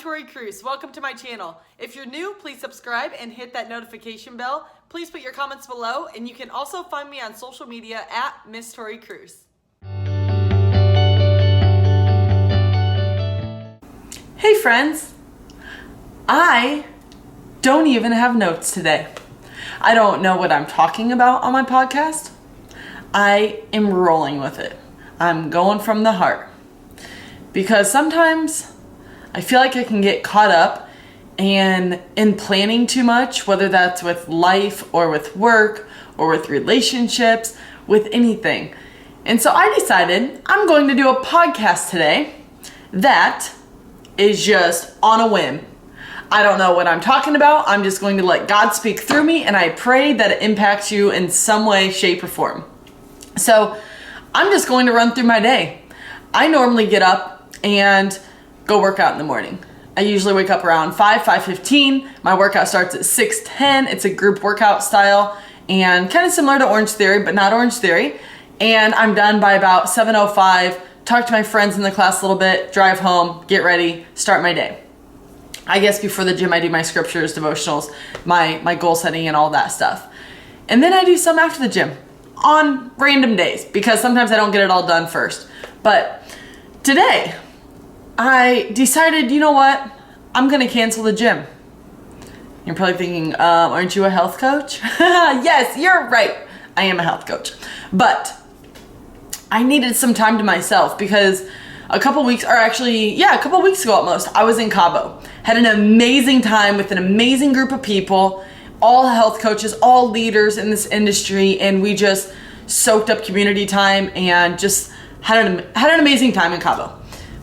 Tori Kruse. Welcome to my channel. If you're new, please subscribe and hit that notification bell. Please put your comments below, and you can also find me on social media at Miss Tori Kruse. Hey friends, I don't even have notes today. I don't know what I'm talking about on my podcast. I am rolling with it. I'm going from the heart. Because sometimes I feel like I can get caught up in planning too much, whether that's with life or with work or with relationships, with anything. And so I decided I'm going to do a podcast today that is just on a whim. I don't know what I'm talking about. I'm just going to let God speak through me, and I pray that it impacts you in some way, shape, or form. So I'm just going to run through my day. I normally get up and go work out in the morning. I usually wake up around 5:15. My workout starts at 6:10. It's a group workout style and kind of similar to Orange Theory, but not Orange Theory. And I'm done by about 7:05, talk to my friends in the class a little bit, drive home, get ready, start my day. I guess before the gym, I do my scriptures, devotionals, my goal setting and all that stuff. And then I do some after the gym on random days because sometimes I don't get it all done first. But today, I decided, you know what? I'm going to cancel the gym. You're probably thinking, aren't you a health coach? Yes, you're right. I am a health coach. But I needed some time to myself because a couple weeks ago almost, I was in Cabo. Had an amazing time with an amazing group of people, all health coaches, all leaders in this industry, and we just soaked up community time and just had an amazing time in Cabo.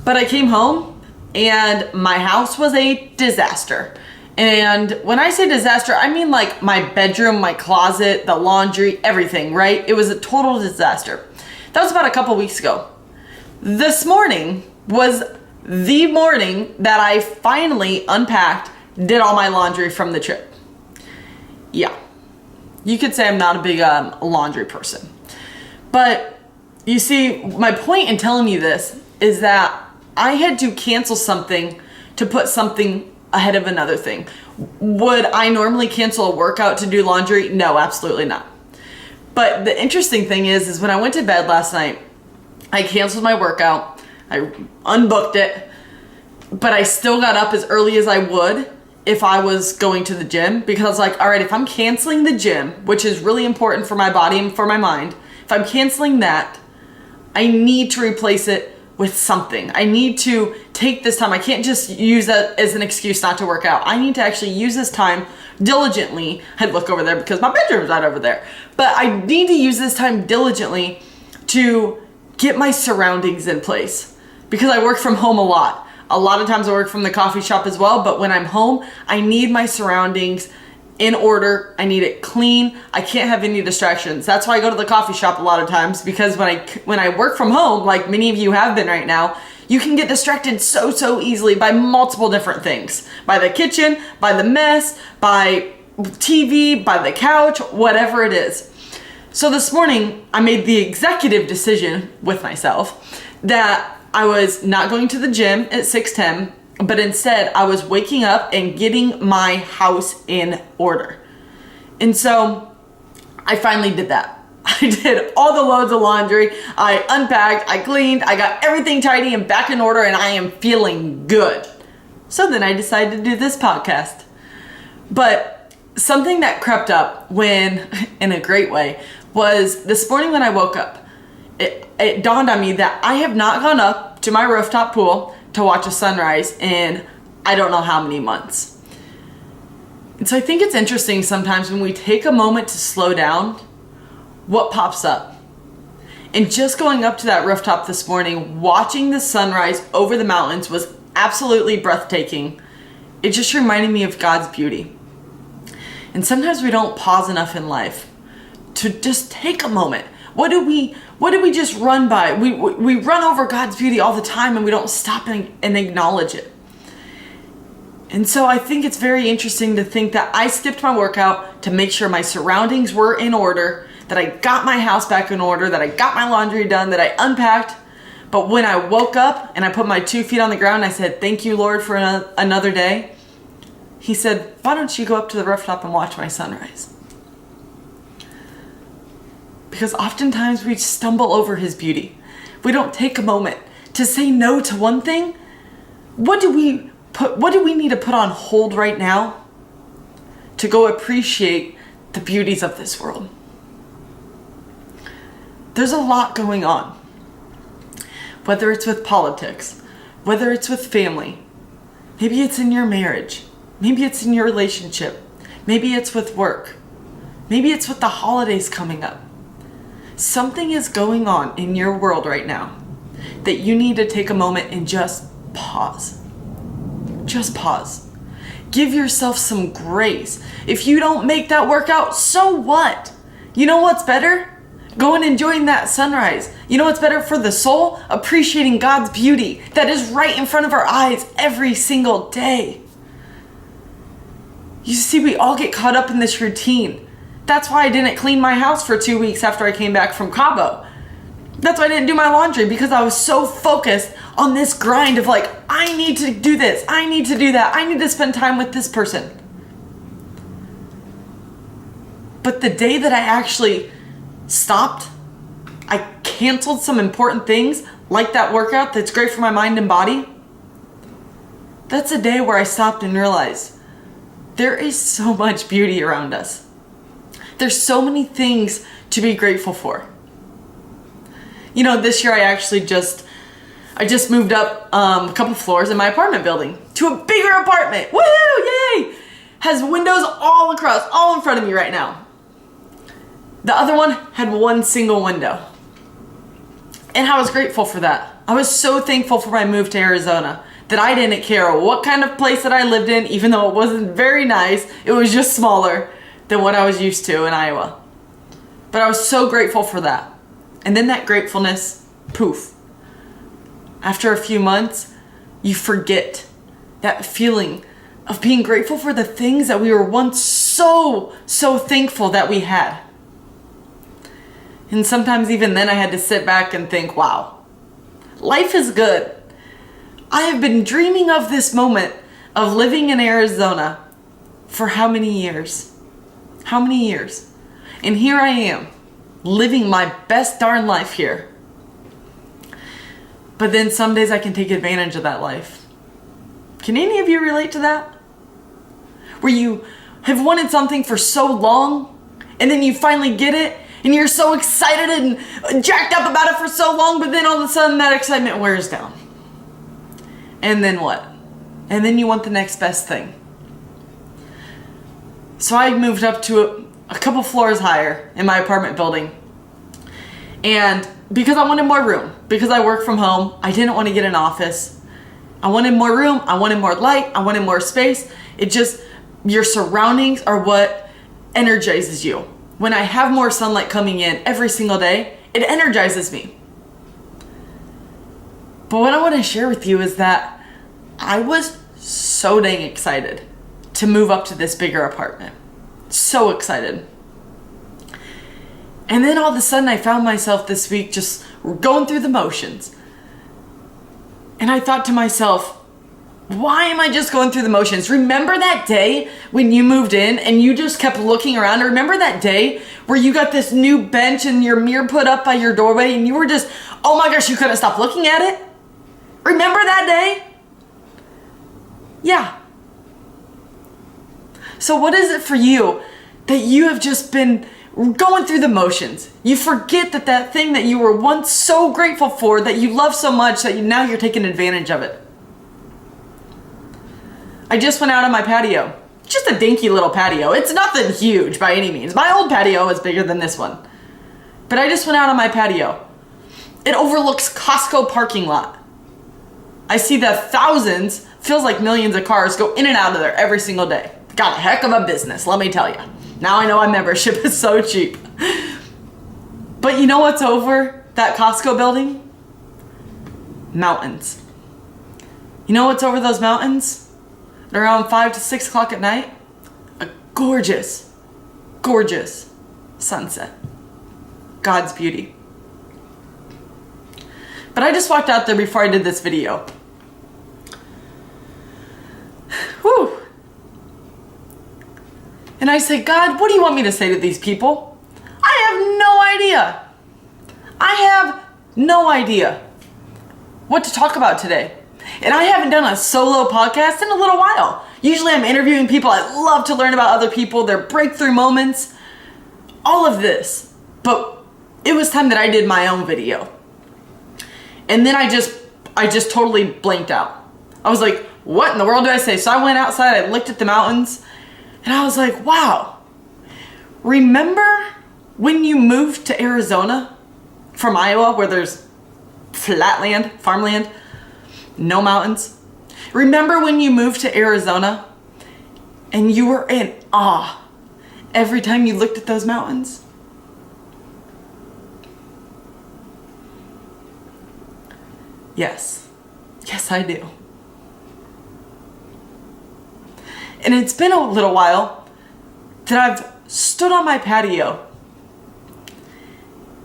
But I came home and my house was a disaster. And when I say disaster, I mean like my bedroom, my closet, the laundry, everything, right? It was a total disaster. That was about a couple weeks ago. This morning was the morning that I finally unpacked, did all my laundry from the trip. Yeah, you could say I'm not a big laundry person. But you see, my point in telling you this is that I had to cancel something to put something ahead of another thing. Would I normally cancel a workout to do laundry? No, absolutely not. But the interesting thing is when I went to bed last night, I canceled my workout. I unbooked it, but I still got up as early as I would if I was going to the gym because I was like, all right, if I'm canceling the gym, which is really important for my body and for my mind, if I'm canceling that, I need to replace it with something. I need to take this time. I can't just use that as an excuse not to work out. I need to actually use this time diligently. I'd look over there because my bedroom's right over there. But I need to use this time diligently to get my surroundings in place because I work from home a lot. A lot of times I work from the coffee shop as well, but when I'm home, I need my surroundings in order. I need it clean. I can't have any distractions. That's why I go to the coffee shop a lot of times because when I work from home, like many of you have been right now, you can get distracted so easily by multiple different things. By the kitchen, by the mess, by TV, by the couch, whatever it is. So this morning, I made the executive decision with myself that I was not going to the gym at 6:10, but instead I was waking up and getting my house in order. And so I finally did that. I did all the loads of laundry. I unpacked, I cleaned, I got everything tidy and back in order, and I am feeling good. So then I decided to do this podcast. But something that crept up in a great way, was this morning when I woke up, it dawned on me that I have not gone up to my rooftop pool to watch a sunrise in I don't know how many months. And so I think it's interesting sometimes when we take a moment to slow down, what pops up. And just going up to that rooftop this morning, watching the sunrise over the mountains was absolutely breathtaking. It just reminded me of God's beauty. And sometimes we don't pause enough in life to just take a moment. What do we just run by? We run over God's beauty all the time and we don't stop and acknowledge it. And so I think it's very interesting to think that I skipped my workout to make sure my surroundings were in order, that I got my house back in order, that I got my laundry done, that I unpacked, But when I woke up and I put my 2 feet on the ground, I said, thank you, Lord, for another day. He said, why don't you go up to the rooftop and watch my sunrise? Because oftentimes we stumble over his beauty. We don't take a moment to say no to one thing. What do we need to put on hold right now to go appreciate the beauties of this world? There's a lot going on. Whether it's with politics, whether it's with family, maybe it's in your marriage, maybe it's in your relationship, maybe it's with work, maybe it's with the holidays coming up. Something is going on in your world right now that you need to take a moment and just pause. Just pause. Give yourself some grace. If you don't make that workout, so what? You know what's better? Go and enjoying that sunrise. You know what's better for the soul? Appreciating God's beauty that is right in front of our eyes every single day. You see, we all get caught up in this routine. That's why I didn't clean my house for 2 weeks after I came back from Cabo. That's why I didn't do my laundry, because I was so focused on this grind of like, I need to do this, I need to do that, I need to spend time with this person. But the day that I actually stopped, I canceled some important things, like that workout that's great for my mind and body. That's a day where I stopped and realized there is so much beauty around us. There's so many things to be grateful for. You know, this year I just moved up a couple floors in my apartment building to a bigger apartment. Woohoo! Yay! Has windows all across, all in front of me right now. The other one had one single window. And I was grateful for that. I was so thankful for my move to Arizona that I didn't care what kind of place that I lived in, even though it wasn't very nice. It was just smaller than what I was used to in Iowa. But I was so grateful for that. And then that gratefulness, poof. After a few months, you forget that feeling of being grateful for the things that we were once so thankful that we had. And sometimes even then I had to sit back and think, wow, life is good. I have been dreaming of this moment of living in Arizona for how many years? How many years? And here I am, living my best darn life here. But then some days I can take advantage of that life. Can any of you relate to that? Where you have wanted something for so long, and then you finally get it, and you're so excited and jacked up about it for so long, but then all of a sudden that excitement wears down. And then what? And then you want the next best thing. So I moved up to a couple floors higher in my apartment building. And because I wanted more room, because I work from home, I didn't want to get an office. I wanted more room, I wanted more light, I wanted more space. Your surroundings are what energizes you. When I have more sunlight coming in every single day, it energizes me. But what I want to share with you is that I was so dang excited to move up to this bigger apartment. So excited. And then all of a sudden I found myself this week just going through the motions. And I thought to myself, why am I just going through the motions? Remember that day when you moved in and you just kept looking around? Remember that day where you got this new bench and your mirror put up by your doorway and you were just, oh my gosh, you couldn't stop looking at it? Remember that day? Yeah. So what is it for you that you have just been going through the motions? You forget that thing that you were once so grateful for, that you love so much, that now you're taking advantage of it. I just went out on my patio. Just a dinky little patio. It's nothing huge by any means. My old patio is bigger than this one. But I just went out on my patio. It overlooks Costco parking lot. I see the thousands, feels like millions of cars go in and out of there every single day. Got a heck of a business, let me tell you. Now I know my membership is so cheap. But you know what's over that Costco building? Mountains. You know what's over those mountains? At around 5 to 6 o'clock at night? A gorgeous, gorgeous sunset. God's beauty. But I just walked out there before I did this video. Whew. And I said, God, what do you want me to say to these people? I have no idea. I have no idea what to talk about today. And I haven't done a solo podcast in a little while. Usually I'm interviewing people. I love to learn about other people, their breakthrough moments, all of this. But it was time that I did my own video. And then I just totally blanked out. I was like, what in the world do I say? So I went outside, I looked at the mountains, and I was like, wow. Remember when you moved to Arizona from Iowa where there's flat land, farmland, no mountains? Remember when you moved to Arizona and you were in awe every time you looked at those mountains? Yes. Yes, I do. And it's been a little while that I've stood on my patio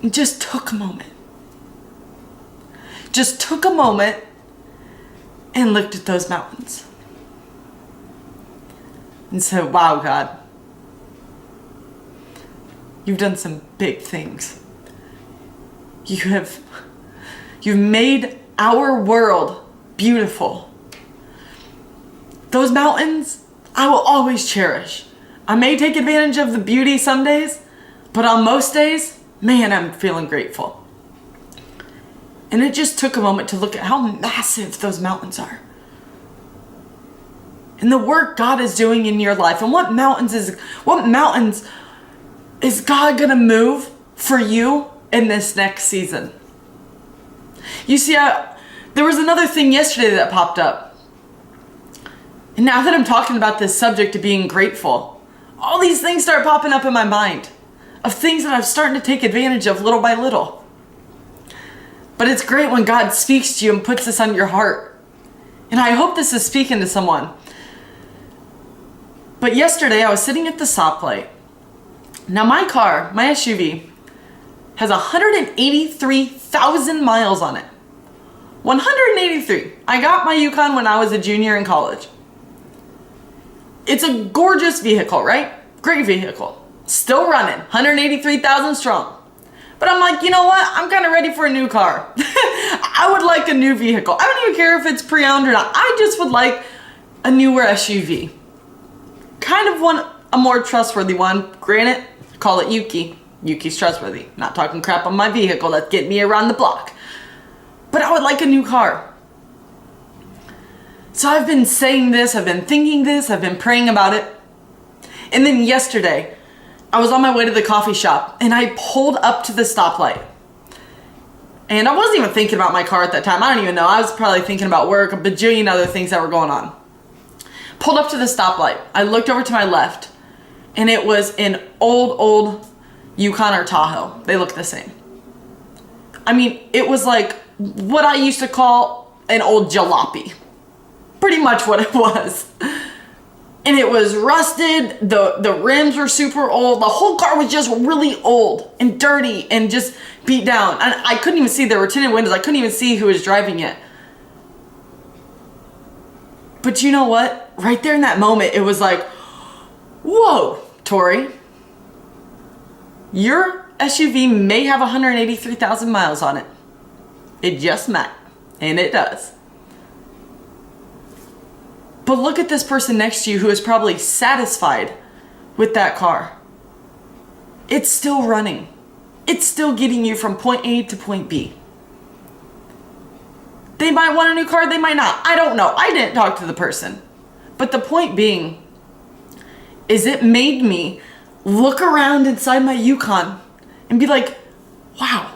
and just took a moment. Just took a moment and looked at those mountains. And said, wow, God, you've done some big things. You've made our world beautiful. Those mountains, I will always cherish. I may take advantage of the beauty some days, but on most days, man, I'm feeling grateful. And it just took a moment to look at how massive those mountains are. And the work God is doing in your life. And what mountains is God gonna move for you in this next season? You see, there was another thing yesterday that popped up. And now that I'm talking about this subject of being grateful, all these things start popping up in my mind of things that I'm starting to take advantage of little by little. But it's great when God speaks to you and puts this on your heart. And I hope this is speaking to someone. But yesterday I was sitting at the stoplight. Now my car, my SUV, has 183,000 miles on it. 183. I got my Yukon when I was a junior in college. It's a gorgeous vehicle, right? Great vehicle. Still running, 183,000 strong. But I'm like, you know what? I'm kind of ready for a new car. I would like a new vehicle. I don't even care if it's pre-owned or not. I just would like a newer SUV. Kind of want a more trustworthy one. Granted, call it Yuki. Yuki's trustworthy. Not talking crap on my vehicle. Let's get me around the block. But I would like a new car. So I've been saying this, I've been thinking this, I've been praying about it. And then yesterday, I was on my way to the coffee shop and I pulled up to the stoplight. And I wasn't even thinking about my car at that time. I don't even know. I was probably thinking about work, a bajillion other things that were going on. Pulled up to the stoplight. I looked over to my left and it was an old Yukon or Tahoe. They look the same. I mean, it was like what I used to call an old jalopy. Pretty much what it was. And it was rusted, the rims were super old, the whole car was just really old and dirty and just beat down. And I couldn't even see, there were tinted windows, I couldn't even see who was driving it. But you know what? Right there in that moment, it was like, whoa, Tori, your SUV may have 183,000 miles on it. It just might, and it does. But look at this person next to you who is probably satisfied with that car. It's still running. It's still getting you from point A to point B. They might want a new car, they might not. I don't know. I didn't talk to the person. But the point being is it made me look around inside my Yukon and be like, wow,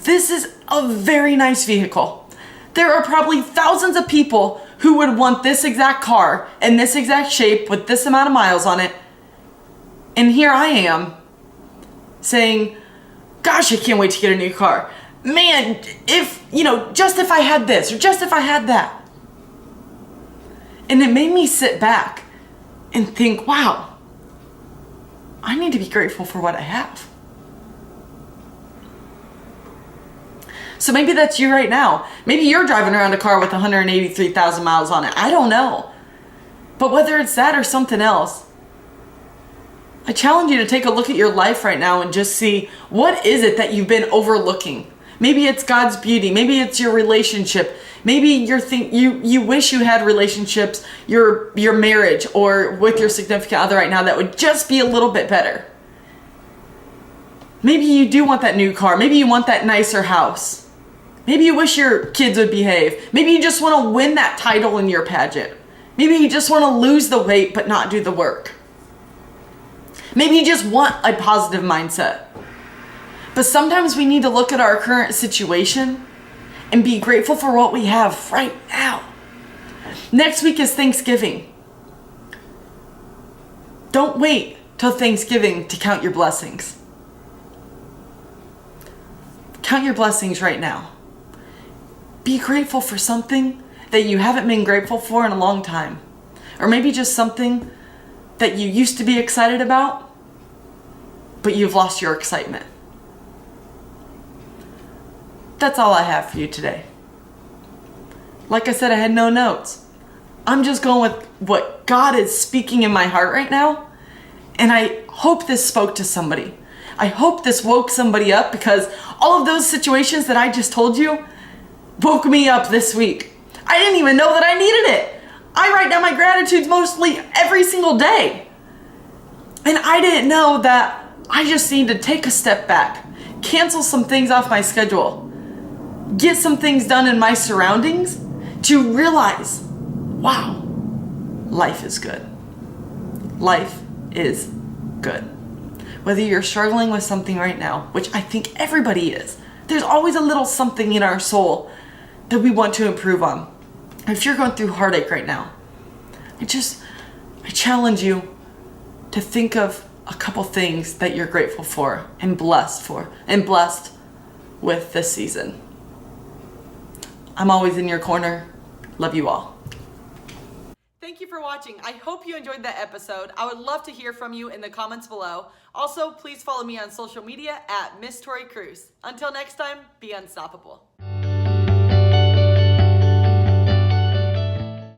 this is a very nice vehicle. There are probably thousands of people who would want this exact car in this exact shape with this amount of miles on it. And here I am saying, gosh, I can't wait to get a new car. Man, just if I had this or just if I had that. And it made me sit back and think, wow, I need to be grateful for what I have. So maybe that's you right now. Maybe you're driving around a car with 183,000 miles on it. I don't know. But whether it's that or something else, I challenge you to take a look at your life right now and just see, what is it that you've been overlooking? Maybe it's God's beauty. Maybe it's your relationship. Maybe you wish you had relationships, your marriage, or with your significant other right now that would just be a little bit better. Maybe you do want that new car. Maybe you want that nicer house. Maybe you wish your kids would behave. Maybe you just want to win that title in your pageant. Maybe you just want to lose the weight but not do the work. Maybe you just want a positive mindset. But sometimes we need to look at our current situation and be grateful for what we have right now. Next week is Thanksgiving. Don't wait till Thanksgiving to count your blessings. Count your blessings right now. Be grateful for something that you haven't been grateful for in a long time. Or maybe just something that you used to be excited about, but you've lost your excitement. That's all I have for you today. Like I said, I had no notes. I'm just going with what God is speaking in my heart right now. And I hope this spoke to somebody. I hope this woke somebody up, because all of those situations that I just told you woke me up this week. I didn't even know that I needed it. I write down my gratitudes mostly every single day. And I didn't know that I just need to take a step back, cancel some things off my schedule, get some things done in my surroundings to realize, wow, life is good. Life is good. Whether you're struggling with something right now, which I think everybody is, there's always a little something in our soul that we want to improve on. If you're going through heartache right now, I challenge you to think of a couple things that you're grateful for and blessed with this season. I'm always in your corner. Love you all. Thank you for watching. I hope you enjoyed that episode. I would love to hear from you in the comments below. Also, please follow me on social media at Miss Tori Kruse. Until next time, be unstoppable.